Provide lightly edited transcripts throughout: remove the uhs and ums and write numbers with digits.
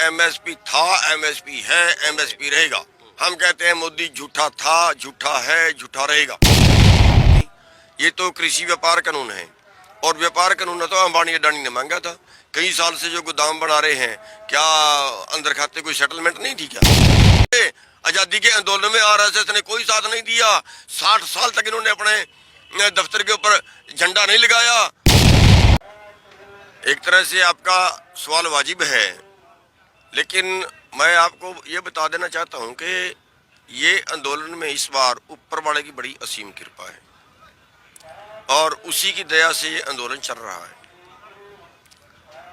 MSP था, MSP है, MSP रहेगा। हम कहते हैं मोदी झूठा था, झूठा है, झूठा रहेगा। ये तो कृषि व्यापार कानून है, और व्यापार कानून तो अंबानी अडानी ने मांगा था। कई साल से जो गोदाम बना रहे हैं, क्या अंदर खाते कोई सेटलमेंट नहीं थी क्या? आजादी के आंदोलन में आरएसएस ने कोई साथ नहीं दिया। 60 साल तक इन्होंने अपने दफ्तर के ऊपर झंडा नहीं लगाया। एक तरह से आपका सवाल वाजिब है, लेकिन मैं आपको ये बता देना चाहता हूं कि ये आंदोलन में इस बार ऊपर वाले की बड़ी असीम कृपा है, और उसी की दया से ये आंदोलन चल रहा है।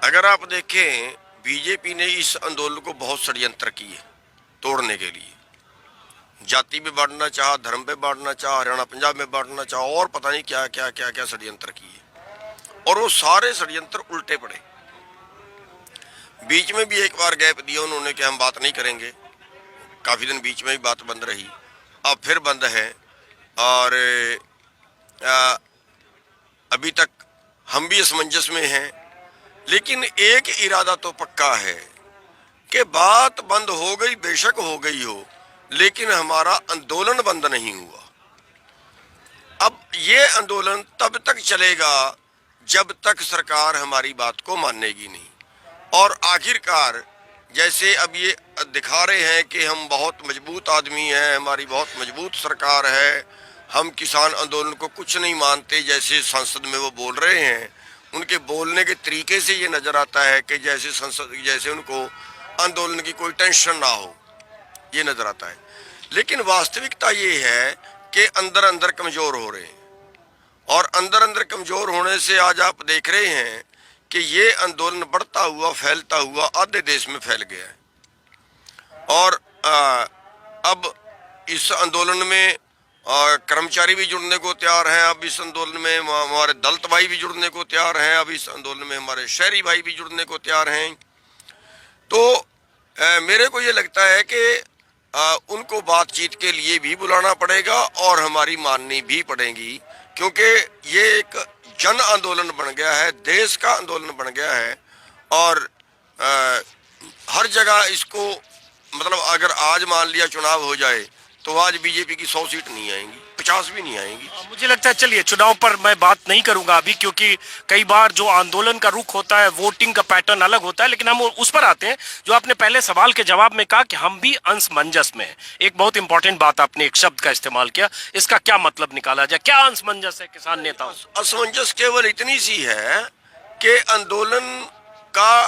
अगर आप देखें, बीजेपी ने इस आंदोलन को बहुत षड्यंत्र किए तोड़ने के लिए। जाति में बांटना चाहा, धर्म पे बांटना चाहा, हरियाणा पंजाब में बांटना चाहा, और पता नहीं क्या क्या क्या क्या षड्यंत्र किए, और वो सारे षड्यंत्र उल्टे पड़े। बीच में भी एक बार गैप दिया उन्होंने कि हम बात नहीं करेंगे, काफी दिन बीच में ही बात बंद रही, अब फिर बंद है। और अभी तक हम भी असमंजस में हैं, लेकिन एक इरादा तो पक्का है कि बात बंद हो गई, बेशक हो गई हो, लेकिन हमारा आंदोलन बंद नहीं हुआ। अब ये आंदोलन तब तक चलेगा जब तक सरकार हमारी बात को मानेगी नहीं। और आखिरकार जैसे अब ये दिखा रहे हैं कि हम बहुत मजबूत आदमी हैं, हमारी बहुत मजबूत सरकार है, हम किसान आंदोलन को कुछ नहीं मानते, जैसे संसद में वो बोल रहे हैं, उनके बोलने के तरीके से ये नजर आता है कि जैसे उनको आंदोलन की कोई टेंशन ना हो, ये नजर आता है। लेकिन वास्तविकता ये है कि अंदर अंदर कमजोर हो रहे हैं, और अंदर अंदर कमजोर होने से आज आप देख रहे हैं कि ये आंदोलन बढ़ता हुआ, फैलता हुआ आधे देश में फैल गया है। और अब इस आंदोलन में कर्मचारी भी जुड़ने को तैयार हैं, अब इस आंदोलन में हमारे दलित भाई भी जुड़ने को तैयार हैं, अब इस आंदोलन में हमारे शहरी भाई भी जुड़ने को तैयार हैं। तो मेरे को ये लगता है कि उनको बातचीत के लिए भी बुलाना पड़ेगा और हमारी माननी भी पड़ेगी, क्योंकि ये एक जन आंदोलन बन गया है, देश का आंदोलन बन गया है। और हर जगह इसको, मतलब अगर आज मान लिया चुनाव हो जाए तो आज बीजेपी की 100 सीट नहीं आएंगी, 50 भी नहीं आएंगी। मुझे लगता है, चलिए चुनाव पर मैं बात नहीं करूंगा अभी, क्योंकि कई बार जो आंदोलन का रुख होता है, वोटिंग का पैटर्न अलग होता है, लेकिन हम उस पर आते हैं जो आपने पहले सवाल के जवाब में कहा कि हम भी असमंजस में हैं। एक बहुत इंपॉर्टेंट बात आपने एक शब्द का इस्तेमाल किया, इसका क्या मतलब निकाला जाए, क्या असमंजस है किसान नेताओं? असमंजस केवल इतनी सी है कि आंदोलन का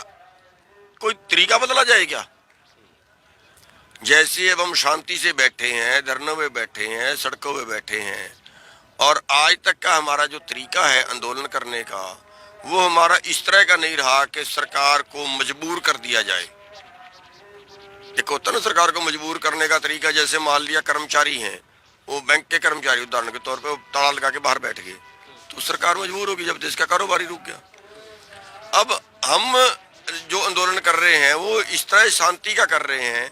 कोई तरीका बदला जाए क्या? जैसे अब हम शांति से बैठे हैं, धरनों में बैठे हैं, सड़कों में बैठे हैं, और आज तक का हमारा जो तरीका है आंदोलन करने का, वो हमारा इस तरह का नहीं रहा कि सरकार को मजबूर कर दिया जाए। एक होता ना सरकार को मजबूर करने का तरीका, जैसे मान लिया कर्मचारी हैं, वो बैंक के कर्मचारी उदाहरण के तौर पे ताला लगा के बाहर बैठ गए, तो सरकार मजबूर होगी जब देश का कारोबार ही रुक गया। अब हम जो आंदोलन कर रहे हैं वो इस तरह शांति का कर रहे हैं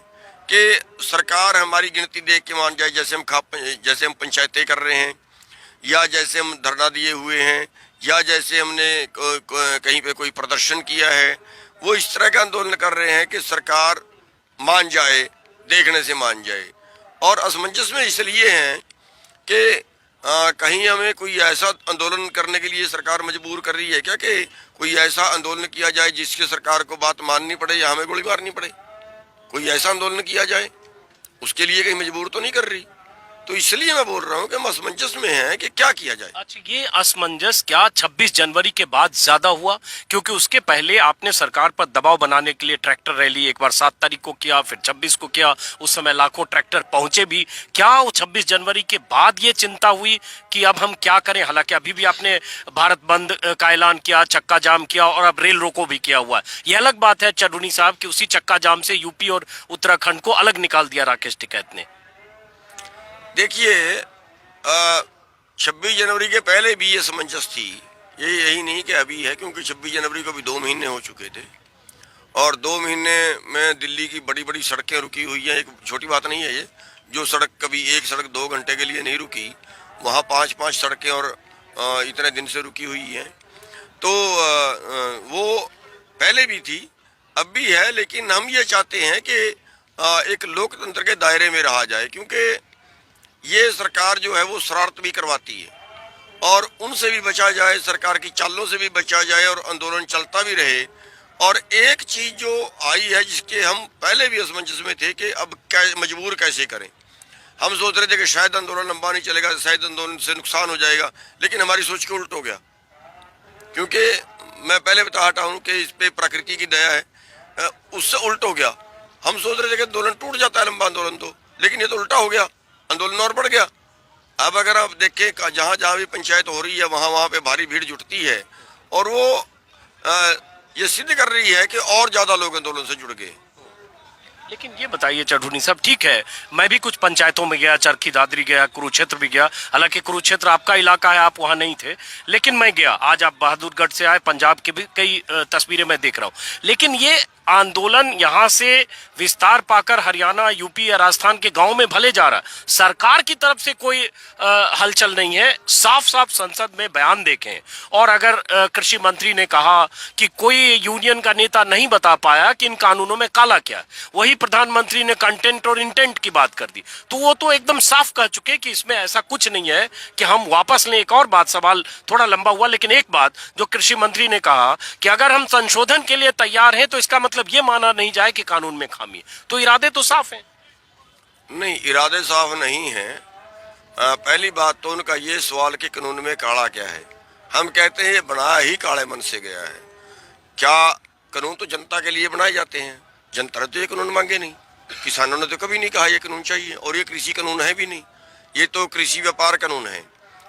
कि सरकार हमारी गिनती देख के मान जाए, जैसे हम पंचायतें कर रहे हैं, या जैसे हम धरना दिए हुए हैं, या जैसे हमने कहीं पे कोई प्रदर्शन किया है, वो इस तरह का आंदोलन कर रहे हैं कि सरकार मान जाए, देखने से मान जाए। और असमंजस में इसलिए हैं कि कहीं हमें कोई ऐसा आंदोलन करने के लिए सरकार मजबूर कर रही है क्या कि कोई ऐसा आंदोलन किया जाए जिसके सरकार को बात माननी पड़े या हमें गोली मारनी पड़े? कोई ऐसा आंदोलन किया जाए, उसके लिए कहीं मजबूर तो नहीं कर रही। तो इसलिए मैं बोल रहा हूँ कि हम असमंजस में हैं कि क्या किया जाए। अच्छा, ये असमंजस क्या 26 जनवरी के बाद ज्यादा हुआ? क्योंकि उसके पहले आपने सरकार पर दबाव बनाने के लिए ट्रैक्टर रैली एक बार 7 तारीख को किया, फिर 26 को किया, उस समय लाखों ट्रैक्टर पहुंचे भी। क्या 26 जनवरी के बाद ये चिंता हुई कि अब हम क्या करें? हालांकि अभी भी आपने भारत बंद का ऐलान किया, चक्का जाम किया, और अब रेल रोको भी किया हुआ है। यह अलग बात है चडूनी साहब कि उसी चक्का जाम से यूपी और उत्तराखंड को अलग निकाल दिया राकेश टिकैत ने। देखिए, 26 जनवरी के पहले भी ये समंजस थी, ये यही नहीं कि अभी है, क्योंकि 26 जनवरी को भी 2 महीने हो चुके थे, और 2 महीने में दिल्ली की बड़ी बड़ी सड़कें रुकी हुई हैं। एक छोटी बात नहीं है ये, जो सड़क कभी एक सड़क 2 घंटे के लिए नहीं रुकी, वहाँ 5-5 सड़कें और इतने दिन से रुकी हुई हैं। तो वो पहले भी थी, अब भी है, लेकिन हम ये चाहते हैं कि एक लोकतंत्र के दायरे में रहा जाए, क्योंकि ये सरकार जो है वो शरारत भी करवाती है और उनसे भी बचा जाए, सरकार की चालों से भी बचा जाए और आंदोलन चलता भी रहे। और एक चीज जो आई है जिसके हम पहले भी असमंजस में थे कि अब मजबूर कैसे करें। हम सोच रहे थे कि शायद आंदोलन लंबा नहीं चलेगा, शायद आंदोलन से नुकसान हो जाएगा, लेकिन हमारी सोच के उल्ट हो गया। क्योंकि मैं पहले बता हटा हूं कि इस पे प्रकृति की दया है, उससे उल्ट हो गया। हम सोच रहे थे कि आंदोलन टूट जाता है, लंबा आंदोलन तो, लेकिन ये तो उल्टा हो गया, आंदोलन और बढ़ गया। अब अगर आप देखें जहां जहां भी पंचायत हो रही है वहां वहां पे भारी भीड़ जुटती है और वो ये सिद्ध कर रही है कि और ज्यादा लोग आंदोलन से जुड़ गए। लेकिन ये बताइए चढ़ूनी साहब, ठीक है, मैं भी कुछ पंचायतों में गया, चरखी दादरी गया, कुरुक्षेत्र भी गया। हालांकि कुरुक्षेत्र आपका इलाका है, आप वहां नहीं थे, लेकिन मैं गया। आज आप बहादुरगढ़ से आए, पंजाब की भी कई तस्वीरें मैं देख रहा हूं। लेकिन ये आंदोलन यहां से विस्तार पाकर हरियाणा, यूपी या राजस्थान के गांव में भले जा रहा है, सरकार की तरफ से कोई हलचल नहीं है। साफ साफ संसद में बयान देखें, और अगर कृषि मंत्री ने कहा कि कोई यूनियन का नेता नहीं बता पाया कि इन कानूनों में काला क्या है, वही प्रधानमंत्री ने कंटेंट और इंटेंट की बात कर दी, तो वो तो एकदम साफ कह चुके कि इसमें ऐसा कुछ नहीं है कि हम वापस लें। एक और बात, सवाल थोड़ा लंबा हुआ, लेकिन एक बात जो कृषि मंत्री ने कहा कि अगर हम संशोधन के लिए तैयार हैं तो इसका मतलब ये माना नहीं जाए कि कानून में खामी है। तो इरादे तो साफ हैं। नहीं, इरादे साफ नहीं है। पहली बात तो उनका ये सवाल कि कानून में काला क्या है। हम कहते हैं ये बनाया ही काले मन से गया है। क्या कानून तो जनता के लिए बनाए जाते हैं, जनता ने तो ये कानून मांगे नहीं, किसानों ने तो कभी नहीं कहा ये कानून चाहिए, और ये कृषि कानून है भी नहीं, ये तो कृषि व्यापार कानून है।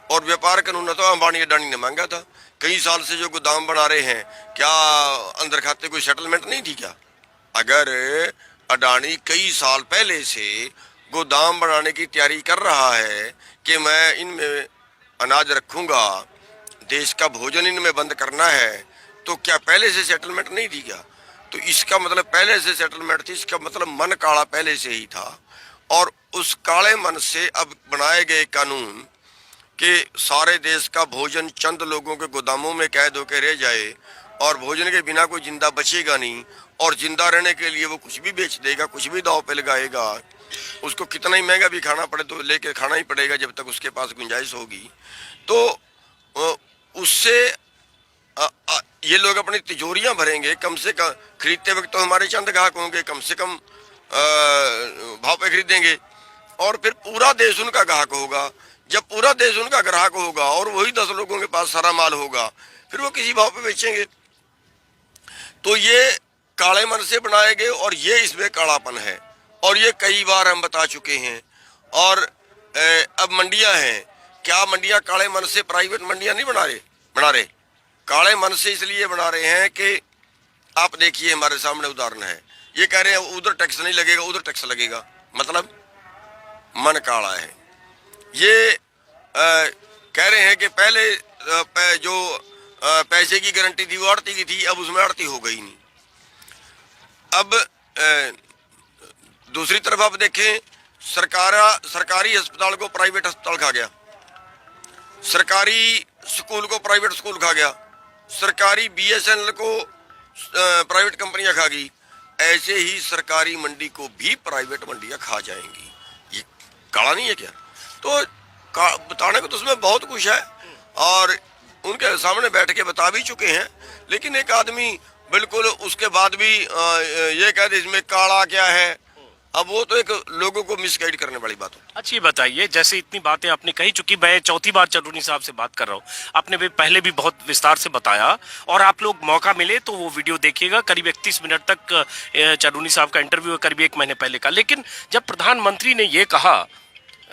और व्यापार कानून तो अंबानी अडानी ने मांगा था। कई साल से जो गोदाम बना रहे हैं, क्या अंदर खाते कोई सेटलमेंट नहीं थी क्या? अगर अडानी कई साल पहले से गोदाम बनाने की तैयारी कर रहा है कि मैं इनमें अनाज रखूंगा, देश का भोजन इनमें बंद करना है, तो क्या पहले से सेटलमेंट नहीं थी क्या? तो इसका मतलब पहले से सेटलमेंट थी, इसका मतलब मन काला पहले से ही था। और उस काले मन से अब बनाए गए कानून कि सारे देश का भोजन चंद लोगों के गोदामों में कैद होकर रह जाए और भोजन के बिना कोई जिंदा बचेगा नहीं, और जिंदा रहने के लिए वो कुछ भी बेच देगा, कुछ भी दाव पे लगाएगा, उसको कितना ही महंगा भी खाना पड़े तो लेके खाना ही पड़ेगा जब तक उसके पास गुंजाइश होगी। तो उससे ये लोग अपनी तिजोरियां भरेंगे। कम से कम खरीदते वक्त तो हमारे चंद ग्राहक होंगे, कम से कम भाव पे खरीदेंगे, और फिर पूरा देश उनका ग्राहक होगा। जब पूरा देश उनका ग्राहक होगा और वही 10 लोगों के पास सारा माल होगा, फिर वो किसी भाव पे बेचेंगे। तो ये काले मन से बनाए गए और ये इसमें कालापन है, और ये कई बार हम बता चुके हैं। और अब मंडियां हैं, क्या मंडियां काले मन से प्राइवेट मंडियां नहीं बना रहे काले मन से इसलिए बना रहे हैं कि आप देखिए हमारे सामने उदाहरण है, ये कह रहे हैं उधर टैक्स नहीं लगेगा, उधर टैक्स लगेगा, मतलब मन काला है। ये कह रहे हैं कि पहले जो पैसे की गारंटी थी वो आड़ती की थी, अब उसमें आड़ती हो गई नहीं। अब दूसरी तरफ आप देखें, सरकारी अस्पताल को प्राइवेट अस्पताल खा गया, सरकारी स्कूल को प्राइवेट स्कूल खा गया, सरकारी BSNL को प्राइवेट कंपनियां खा गई। ऐसे ही सरकारी मंडी को भी प्राइवेट मंडियां खा जाएंगी। ये काला नहीं है क्या? तो बताने को तो उसमें बहुत कुछ है और उनके सामने बैठ के बता भी चुके हैं, लेकिन एक आदमी बिल्कुल उसके बाद भी ये कह दे इसमें काला क्या है, अब वो तो एक लोगों को मिसगाइड करने वाली बात होती है। अच्छा, ये बताइए, जैसे इतनी बातें आपने कही, चूंकि मैं चौथी बार चढ़ूनी साहब से बात कर रहा हूँ, आपने भी पहले भी बहुत विस्तार से बताया, और आप लोग मौका मिले तो वो वीडियो देखिएगा, करीब 31 मिनट तक चढ़ूनी साहब का इंटरव्यू है, करीब 1 महीने पहले का। लेकिन जब प्रधानमंत्री ने ये कहा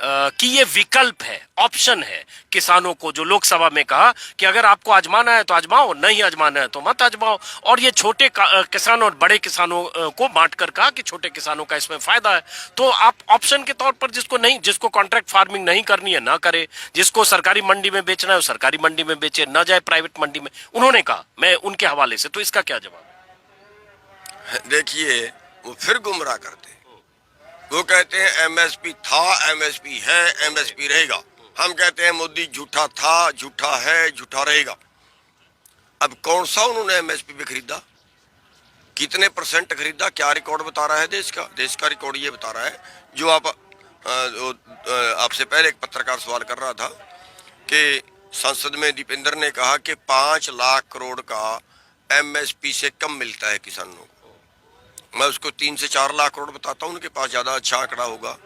कि ये विकल्प है, ऑप्शन है किसानों को, जो लोकसभा में कहा कि अगर आपको आजमाना है तो आजमाओ, नहीं आजमाना है तो मत आजमाओ, और ये छोटे किसान और बड़े किसानों को बांटकर कहा कि छोटे किसानों का इसमें फायदा है, तो आप ऑप्शन के तौर पर जिसको कॉन्ट्रैक्ट फार्मिंग नहीं करनी है ना करे, जिसको सरकारी मंडी में बेचना है वो सरकारी मंडी में बेचे, ना जाए प्राइवेट मंडी में, उन्होंने कहा। मैं उनके हवाले से, तो इसका क्या जवाब? देखिए, वो फिर गुमराह करते हैं। वो कहते हैं MSP था, MSP है, MSP रहेगा। हम कहते हैं मोदी झूठा था, झूठा है, झूठा रहेगा। अब कौन सा उन्होंने MSP पे खरीदा? कितने परसेंट खरीदा, क्या रिकॉर्ड बता रहा है देश का? देश का रिकॉर्ड ये बता रहा है, जो आपसे पहले एक पत्रकार सवाल कर रहा था कि संसद में दीपेंद्र ने कहा कि 5 लाख करोड़ का एमएसपी से कम मिलता है किसानों को। मैं उसको 3 से 4 लाख करोड़ बताता हूँ, उनके पास ज्यादा अच्छा आंकड़ा होगा।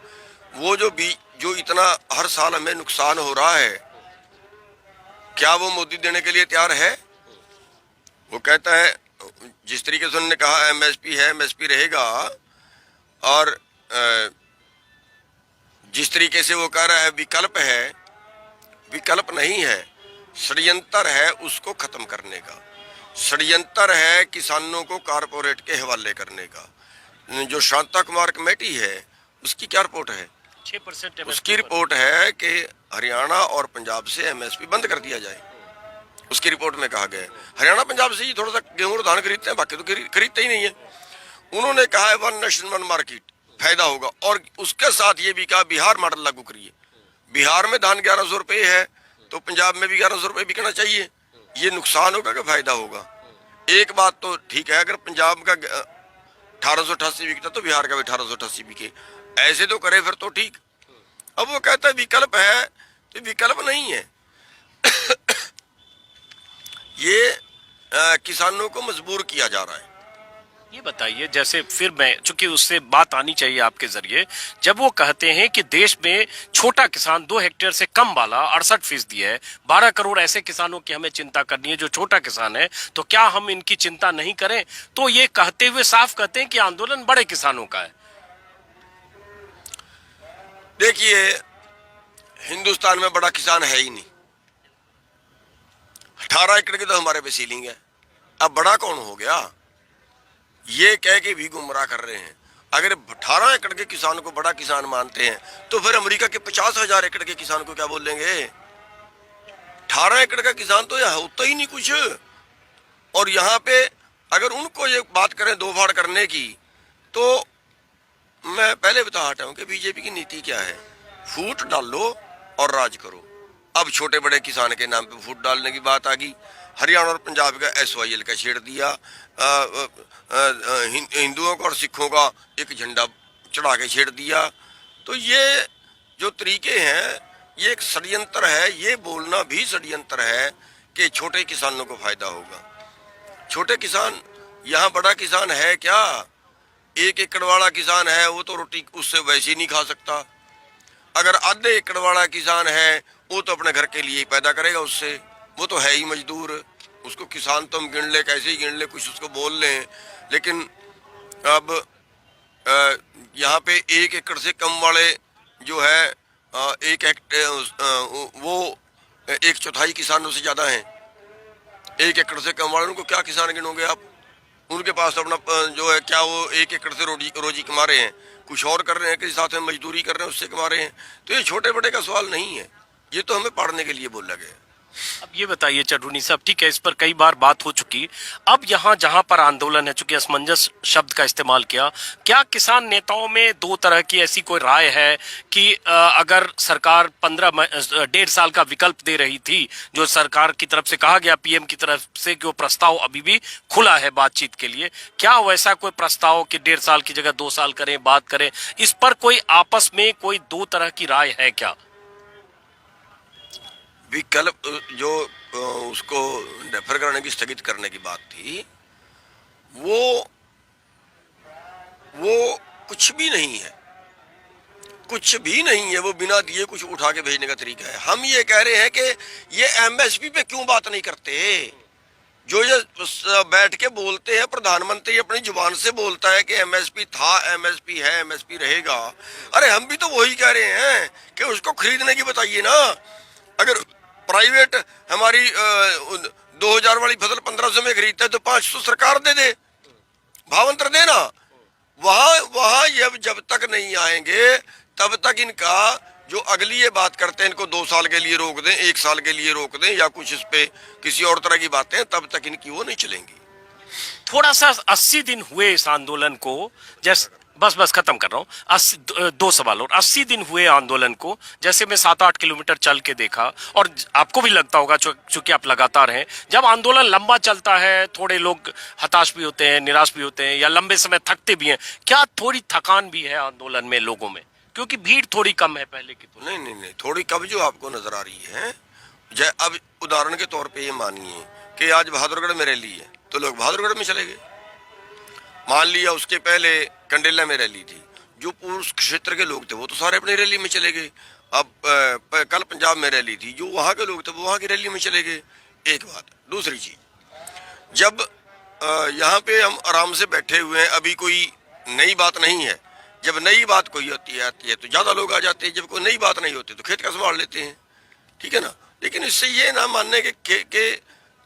वो जो इतना हर साल हमें नुकसान हो रहा है, क्या वो मोदी देने के लिए तैयार है? वो कहता है, जिस तरीके से उन्होंने कहा एमएसपी है, एमएसपी रहेगा, और जिस तरीके से वो कह रहा है विकल्प है, विकल्प नहीं है, षड्यंत्र है उसको खत्म करने का। षड्यंत्र है किसानों को कारपोरेट के हवाले करने का। जो शांता कुमार कमेटी है उसकी क्या रिपोर्ट है? 6% उसकी रिपोर्ट है कि हरियाणा और पंजाब से एमएसपी बंद कर दिया जाए। उसकी रिपोर्ट में कहा गया है हरियाणा पंजाब से ही थोड़ा सा गेहूं और धान खरीदते हैं, बाकी तो खरीदते ही नहीं है। उन्होंने कहा है 1 नेशन 1 मार्केट, फायदा होगा। और उसके साथ ये भी कहा बिहार मॉडल लागू करिए। बिहार में धान 1100 रुपये है तो पंजाब में भी 1100 रुपये बिकना चाहिए। ये नुकसान होगा कि फायदा होगा? एक बात तो ठीक है, अगर पंजाब का 1888 बिकता तो बिहार का भी 1888 बिके, ऐसे तो करे फिर तो ठीक। अब वो कहता है विकल्प है, तो विकल्प नहीं है। ये किसानों को मजबूर किया जा रहा है। ये बताइए, जैसे फिर मैं, चूंकि उससे बात आनी चाहिए आपके जरिए, जब वो कहते हैं कि देश में छोटा किसान 2 हेक्टेयर से कम वाला 68% है, 12 करोड़ ऐसे किसानों की हमें चिंता करनी है जो छोटा किसान है, तो क्या हम इनकी चिंता नहीं करें? तो ये कहते हुए साफ कहते हैं कि आंदोलन बड़े किसानों का है। देखिए, हिंदुस्तान में बड़ा किसान है ही नहीं। 18 एकड़ की तो हमारे पे सीलिंग है, अब बड़ा कौन हो गया? ये कह के भी गुमराह कर रहे हैं। अगर 18 एकड़ के किसान को बड़ा किसान मानते हैं तो फिर अमेरिका के 50,000 एकड़ के किसान को क्या बोलेंगे? 18 एकड़ का किसान तो यहाँ होता ही नहीं कुछ। और यहाँ पे अगर उनको ये बात करें दो फाड़ करने की, तो मैं पहले बता हटा हूं कि बीजेपी की नीति क्या है। फूट डालो और राज करो। अब छोटे बड़े किसान के नाम पे फूट डालने की बात आ गई। हरियाणा और पंजाब का SYL का छेड़ दिया, हिंदुओं का और सिखों का एक झंडा चढ़ा के छेड़ दिया। तो ये जो तरीके हैं ये एक षड्यंत्र है। ये बोलना भी षड्यंत्र है कि छोटे किसानों को फायदा होगा। छोटे किसान, यहाँ बड़ा किसान है क्या? 1 एकड़ वाला किसान है वो तो रोटी उससे वैसे ही नहीं खा सकता। अगर आधे एकड़ वाला किसान है वो तो अपने घर के लिए ही पैदा करेगा उससे, वो तो है ही मजदूर। उसको किसान तो हम गिन ले, कैसे ही गिन ले, कुछ उसको बोल लें। लेकिन अब यहाँ पे 1 एकड़ से कम वाले जो है 1 हेक्टेयर वो 1/4 किसानों से ज्यादा हैं। 1 एकड़ से कम वाले उनको क्या किसान गिनोगे आप? उनके पास अपना जो है क्या वो 1 एकड़ से रोजी कमा रहे हैं, कुछ और कर रहे हैं, किसी साथ में मजदूरी कर रहे हैं उससे कमा रहे हैं। तो ये छोटे बड़े का सवाल नहीं है, ये तो हमें पढ़ने के लिए बोला गया। अब ये बताइए चड्ढूनी साहब, ठीक है इस पर कई बार बात हो चुकी, अब यहाँ जहाँ पर आंदोलन है, चूंकि असमंजस शब्द का इस्तेमाल किया, क्या किसान नेताओं में 2 तरह की ऐसी कोई राय है कि अगर सरकार 1.5 साल का विकल्प दे रही थी, जो सरकार की तरफ से कहा गया, PM की तरफ से कि वो प्रस्ताव अभी भी खुला है बातचीत के लिए, क्या वैसा कोई प्रस्ताव कि 1.5 साल की जगह 2 साल करें, बात करें, इस पर कोई आपस में कोई 2 तरह की राय है क्या? विकल्प जो उसको डेफर करने की, स्थगित करने की बात थी, वो कुछ भी नहीं है, कुछ भी नहीं है। वो बिना दिए कुछ उठा के भेजने का तरीका है। हम ये कह रहे हैं कि ये MSP पे क्यों बात नहीं करते? जो ये बैठ के बोलते हैं, प्रधानमंत्री अपनी जुबान से बोलता है कि MSP था, MSP है, MSP रहेगा। अरे हम भी तो वही कह रहे हैं कि उसको खरीदने की बताइए ना। अगर प्राइवेट हमारी 2000 वाली फसल 1500 में खरीदता है तो 500 सरकार दे दे, भावांतर देना। वहां ये जब तक नहीं आएंगे तब तक इनका जो अगली ये बात करते हैं, इनको 2 साल के लिए रोक दें, 1 साल के लिए रोक दें, या कुछ इस पे किसी और तरह की बातें, तब तक इनकी वो नहीं चलेंगी। थोड़ा सा 80 दिन हुए इस आंदोलन को, जैसे बस बस खत्म कर रहा हूँ। 2 सवाल और 80 दिन हुए आंदोलन को, जैसे मैं 7-8 किलोमीटर चल के देखा, और आपको भी लगता होगा चूंकि आप लगातार हैं, जब आंदोलन लंबा चलता है थोड़े लोग हताश भी होते हैं, निराश भी होते हैं, या लंबे समय थकते भी हैं। क्या थोड़ी थकान भी है आंदोलन में लोगों में, क्योंकि भीड़ थोड़ी कम है पहले की तुलना नहीं नहीं नहीं, थोड़ी कब जो आपको नजर आ रही है। अब उदाहरण के तौर पे ये मानिए कि आज बहादुरगढ़ में रैली है तो लोग बहादुरगढ़ में चले गए। मान लिया उसके पहले कंडेला में रैली थी, जो पूर्व क्षेत्र के लोग थे वो तो सारे अपनी रैली में चले गए। अब कल पंजाब में रैली थी, जो वहाँ के लोग थे वो वहाँ की रैली में चले गए। एक बात। दूसरी चीज, जब यहाँ पे हम आराम से बैठे हुए हैं, अभी कोई नई बात नहीं है। जब नई बात कोई आती है तो ज्यादा लोग आ जाते हैं, जब कोई नई बात नहीं होती तो खेत का संभाल लेते हैं, ठीक है ना। लेकिन इससे ये ना मानने के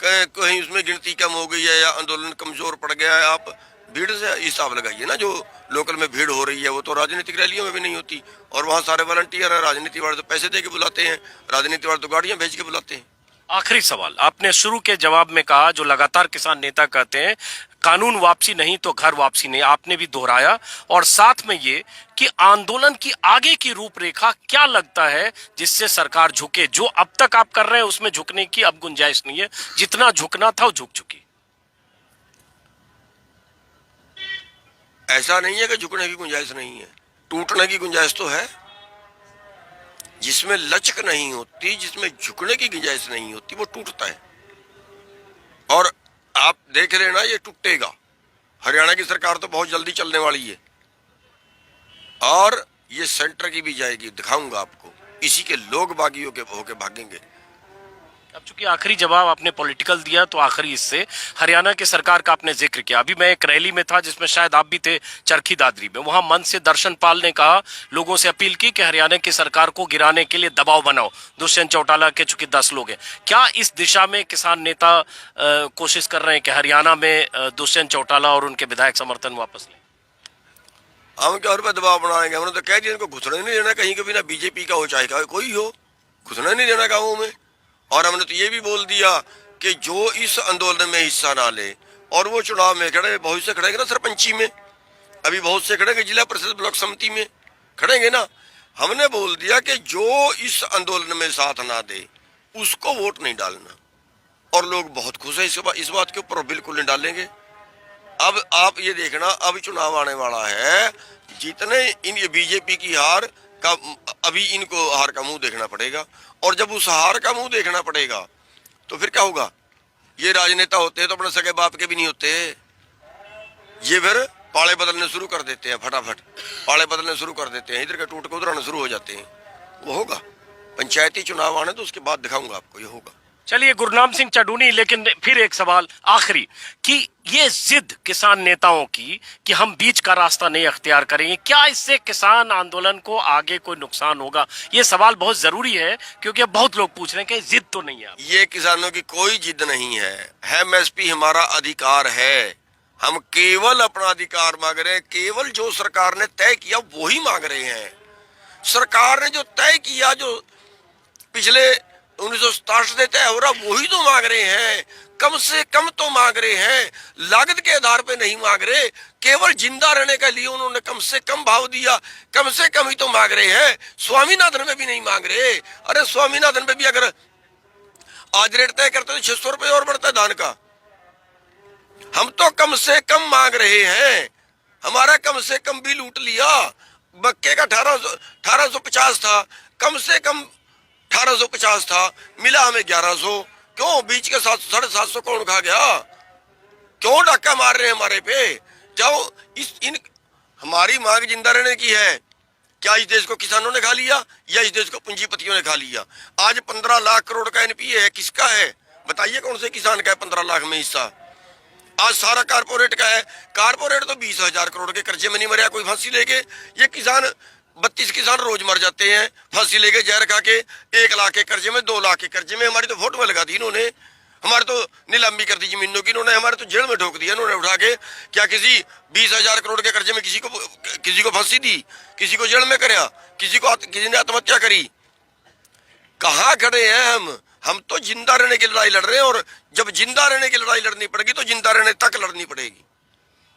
कहीं उसमें गिनती कम हो गई है या आंदोलन कमजोर पड़ गया है। आप भीड़ से हिसाब लगाइए ना, जो लोकल में भीड़ हो रही है वो तो राजनीतिक रैलियों में भी नहीं होती, और वहाँ सारे वॉलंटियर है। राजनीति वाले तो पैसे दे के बुलाते हैं, राजनीति वाले तो गाड़ियां भेज के बुलाते हैं। आखिरी सवाल, आपने शुरू के जवाब में कहा, जो लगातार किसान नेता कहते हैं, कानून वापसी नहीं तो घर वापसी नहीं, आपने भी दोहराया, और साथ में ये कि आंदोलन की आगे की रूपरेखा क्या लगता है जिससे सरकार झुके। जो अब तक आप कर रहे हैं उसमें झुकने की अब गुंजाइश नहीं है, जितना झुकना था वो झुक चुकी। ऐसा नहीं है कि झुकने की गुंजाइश नहीं है, टूटने की गुंजाइश तो है। जिसमें लचक नहीं होती, जिसमें झुकने की गुंजाइश नहीं होती, वो टूटता है। और आप देख लेना ये टूटेगा। हरियाणा की सरकार तो बहुत जल्दी चलने वाली है, और ये सेंटर की भी जाएगी, दिखाऊंगा आपको। इसी के लोग बागी होके भागेंगे। अब चूंकि आखिरी जवाब आपने पॉलिटिकल दिया, तो आखिरी इससे हरियाणा की सरकार का आपने जिक्र किया। अभी मैं एक रैली में था जिसमें शायद आप भी थे, चरखी दादरी में। वहां मंच से दर्शन पाल ने कहा, लोगों से अपील की कि हरियाणा की सरकार को गिराने के लिए दबाव बनाओ। दुष्यंत चौटाला के चूंकि 10 लोग हैं, क्या इस दिशा में किसान नेता कोशिश कर रहे हैं कि हरियाणा में दुष्यंत चौटाला और उनके विधायक समर्थन वापस लें? हम क्या पर दबाव बनाएंगे? हमने तो कह दिया इनको घुसने नहीं देना कहीं के, बिना बीजेपी का हो चाहे कोई हो, घुसने नहीं देना गाँवों में। और हमने तो ये भी बोल दिया कि जो इस आंदोलन में हिस्सा ना ले, और वो चुनाव में खड़े, बहुत से खड़ेंगे ना सरपंची में, अभी बहुत से खड़ेंगे जिला परिषद ब्लॉक समिति में खड़ेंगे ना। हमने बोल दिया कि जो इस आंदोलन में साथ ना दे उसको वोट नहीं डालना, और लोग बहुत खुश है इस बात के ऊपर, बिल्कुल नहीं डालेंगे। अब आप ये देखना, अब चुनाव आने वाला है, जितने इन ये बीजेपी की हार का, अभी इनको हार का मुंह देखना पड़ेगा, और जब उस हार का मुंह देखना पड़ेगा तो फिर क्या होगा? ये राजनेता होते हैं तो अपने सगे बाप के भी नहीं होते, ये फिर पाले बदलने शुरू कर देते हैं, फटाफट पाले बदलने शुरू कर देते हैं, इधर के टूट के उधर आने शुरू हो जाते हैं। वो होगा पंचायती चुनाव आने तो उसके बाद दिखाऊंगा आपको, ये होगा। चलिए गुरनाम सिंह चडूनी, लेकिन फिर एक सवाल आखिरी, कि ये जिद किसान नेताओं की कि हम बीच का रास्ता नहीं अख्तियार करेंगे, क्या इससे किसान आंदोलन को आगे कोई नुकसान होगा? ये सवाल बहुत जरूरी है, क्योंकि अब बहुत लोग पूछ रहे हैं कि जिद तो नहीं है। ये किसानों की कोई जिद नहीं है, एमएसपी हमारा अधिकार है। हम केवल अपना अधिकार मांग रहे हैं, केवल जो सरकार ने तय किया वही मांग रहे हैं। सरकार ने जो तय किया, जो पिछले 1967 से तय हो रहा, वही तो मांग रहे हैं। कम से कम तो मांग रहे हैं, लागत के आधार पे नहीं मांग रहे। केवल जिंदा रहने के लिए उन्होंने कम से कम भाव दिया, कम से कम ही तो मांग रहे हैं। स्वामीनाथन में भी नहीं मांग रहे। अरे स्वामीनाथन में भी अगर आज रेट तय करते तो 600 रुपये और बढ़ता है धान का। हम तो कम से कम मांग रहे हैं, हमारा कम से कम भी लूट लिया। मक्के का 1850 था, कम से कम 1850 था, मिला हमें 1100। क्यों बीच के 750 कौन खा गया? क्यों डाका मार रहे हैं हमारे पे? जाओ इन हमारी मांग जिंदा रहने की है। क्या इस देश को किसानों ने खा लिया या इस देश को पूंजीपतियों ने खा लिया? आज 15 लाख करोड़ का एनपीए है, किसका है बताइए? कौन से किसान का है 15 लाख में हिस्सा? आज सारा कारपोरेट का है। कारपोरेट तो 20,000 करोड़ के कर्जे में नहीं मरा कोई फांसी लेके। ये किसान 32 किसान रोज मर जाते हैं फांसी लेके, जहर खा के। 1 लाख के कर्जे में, 2 लाख के कर्जे में। हमारी तो फोटो में लगा दी इन्होंने, हमारे तो नीलामी कर दी जमीनों की इन्होंने, हमारे तो जेल में ठोक दिया इन्होंने उठा के। क्या किसी 20,000 करोड़ के कर्जे में किसी को फांसी दी? किसी को जेल में कराया? किसी ने आत्महत्या करी? कहाँ खड़े हैं हम तो जिंदा रहने की लड़ाई लड़ रहे हैं, और जब जिंदा रहने की लड़ाई लड़नी पड़ेगी तो जिंदा रहने तक लड़नी पड़ेगी।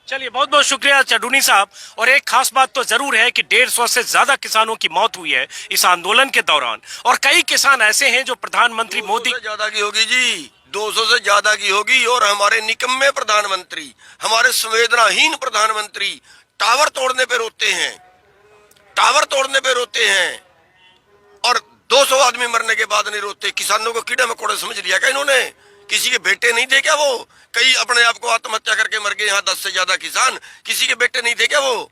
चलिए, बहुत बहुत शुक्रिया चडूनी साहब। और एक खास बात तो जरूर है कि 150 से ज्यादा किसानों की मौत हुई है इस आंदोलन के दौरान, और कई किसान ऐसे हैं जो प्रधानमंत्री मोदी 200 से ज्यादा की होगी जी, 200 से ज्यादा की होगी। और हमारे निकम्मे प्रधानमंत्री, हमारे संवेदनाहीन प्रधानमंत्री टावर तोड़ने पे रोते हैं, टावर तोड़ने पे रोते हैं, और 200 आदमी मरने के बाद नहीं रोते। किसानों को कीड़ा मकोड़ा समझ लिया क्या इन्होंने? किसी के बेटे नहीं थे क्या वो? कई अपने आप को आत्महत्या करके मर गए यहाँ 10 से ज्यादा किसान, किसी के बेटे नहीं थे क्या वो?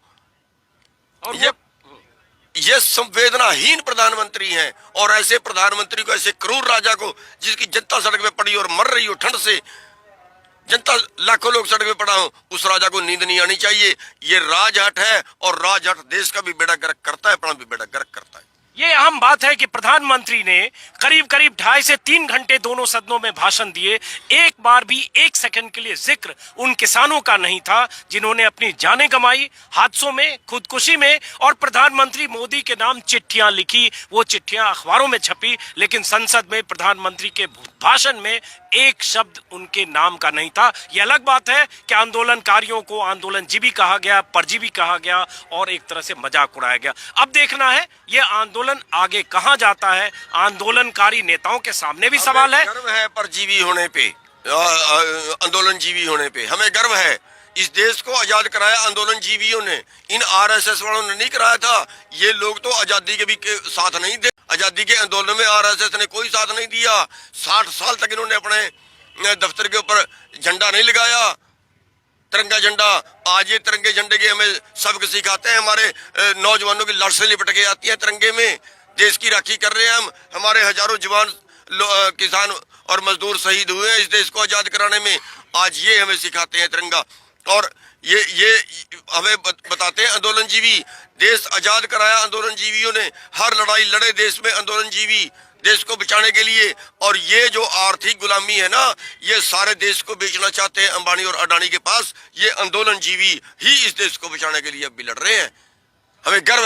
और ये संवेदनाहीन प्रधानमंत्री हैं। और ऐसे प्रधानमंत्री को, ऐसे क्रूर राजा को, जिसकी जनता सड़क पे पड़ी और मर रही हो ठंड से, जनता लाखों लोग सड़क पे पड़ा हो, उस राजा को नींद नहीं आनी चाहिए। ये राजहट है, और राजहट देश का भी बेड़ा गर्क करता है, अपना भी बेड़ा गर्क करता है। ये अहम बात है कि प्रधानमंत्री ने करीब करीब 2.5 से 3 घंटे दोनों सदनों में भाषण दिए, एक बार भी 1 सेकंड के लिए जिक्र उन किसानों का नहीं था जिन्होंने अपनी जानें गंवाई हादसों में, खुदकुशी में, और प्रधानमंत्री मोदी के नाम चिट्ठियां लिखी। वो चिट्ठियां अखबारों में छपी, लेकिन संसद में प्रधानमंत्री के भाषण में एक शब्द उनके नाम का नहीं था। यह अलग बात है कि आंदोलनकारियों को आंदोलनजीवी कहा गया, परजीवी कहा गया, और एक तरह से मजाक उड़ाया गया। अब देखना है यह आंदोलन आगे कहां जाता है। आंदोलनकारी नेताओं के सामने भी सवाल है। गर्व है परजीवी होने पे, आंदोलनजीवी होने पे हमें गर्व है। इस देश को आजाद कराया आंदोलनजीवियों ने, इन आरएसएस वालों ने नहीं कराया था। ये लोग तो आजादी के भी साथ नहीं दे, आजादी के आंदोलन में आरएसएस ने कोई साथ नहीं दिया। 60 साल तक इन्होंने अपने दफ्तर के ऊपर झंडा नहीं लगाया, तिरंगा झंडा। आज ये तिरंगे झंडे के हमें सबक सिखाते हैं। हमारे नौजवानों की लाश से लिपट के आती है तिरंगे में, देश की राखी कर रहे हैं हम। हमारे हजारों जवान किसान और मजदूर शहीद हुए हैं इस देश को आजाद कराने में। आज ये हमें सिखाते हैं तिरंगा, और ये हमें बताते हैं आंदोलनजीवी। देश आजाद कराया आंदोलनजीवियों ने, हर लड़ाई लड़े देश में आंदोलनजीवी, देश को बचाने के लिए। और ये जो आर्थिक गुलामी है ना, ये सारे देश को बेचना चाहते हैं अंबानी और अडानी के पास। ये आंदोलनजीवी ही इस देश को बचाने के लिए अब भी लड़ रहे हैं। हमें गर्व